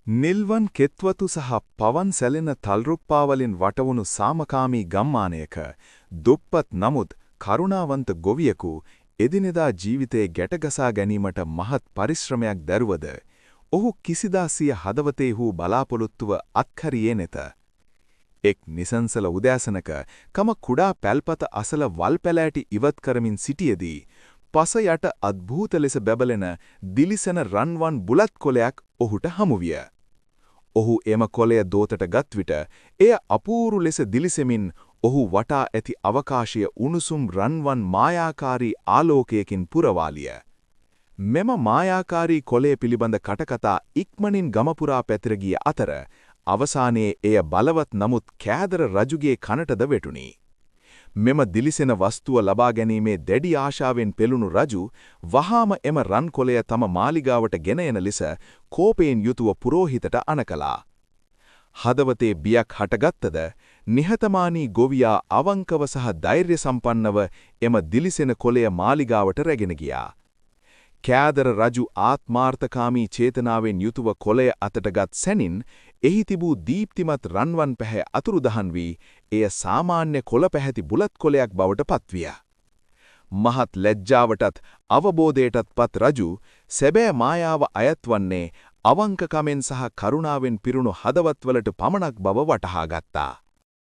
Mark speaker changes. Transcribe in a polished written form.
Speaker 1: නිල්වන් කෙත්වතු සහ පවන් සැලෙන තල්රුප්පාවලින් වටවුණු සාමකාමී ගම්මානයක දුප්පත් නමුත් කරුණාවන්ත ගොවියෙකු එදිනෙදා ජීවිතයේ ගැටගසා ගැනීමට මහත් පරිශ්‍රමයක් දැරුවද ඔහු කිසිදා සිය හදවතේ වූ බලාපොරොත්තුව අත්හැරියේ නැත. එක් නිසංසල උදෑසනක කම කුඩා පැල්පත අසල වල් පැලෑටි ඉවත් කරමින් සිටියේදී පස යට අද්භූත ලෙස බැබලෙන දිලිසෙන රන්වන් බුලත් කොළයක් ඔහුට හමු විය. ඔහු එම කොළය දෝතට ගත් විට එය අපූරු ලෙස දිලිසෙමින් ඔහු වටා ඇති අවකාශය උණුසුම් රන්වන් මායාකාරී ආලෝකයකින් පුරවාලිය. මෙම මායාකාරී කොළය පිළිබඳ කටකතා ඉක්මනින් ගමපුරා පැතිර ගිය අතර අවසානයේ එය බලවත් නමුත් කෑදර රජුගේ කනටද වැටුණි. මෙම දිලිසෙන වස්තුව ලබා ගැනීමේ දැඩි ආශාවෙන් පෙළුණු රජු වහාම එම රන් කොළය තම මාලිගාවට ගෙන එන ලෙස කෝපයෙන් යුතුව පුරෝහිතට අණකලා. හදවතේ බියක් හටගත්තද නිහතමානී ගොවියා අවංකව සහ ධෛර්ය සම්පන්නව එම දිලිසෙන කොළය මාලිගාවට රැගෙන ගියා. කෑදර රජු ආත්මාර්ථකාමී චේතනාවෙන් යුතුව කොළය අතටගත් සැනින් එහි තිබූ දීප්තිමත් රන්වන් පැහැ අතුරුදහන් වී එය සාමාන්‍ය කොළ පැහැති බුලත් කොළයක් බවට පත්විය. මහත් ලැජ්ජාවටත් අවබෝධයටත් පත් රජු සැබෑ මායාව අයත් වන්නේ අවංකකමෙන් සහ කරුණාවෙන් පිරුණු හදවත්වලට පමණක් බව වටහා ගත්තා.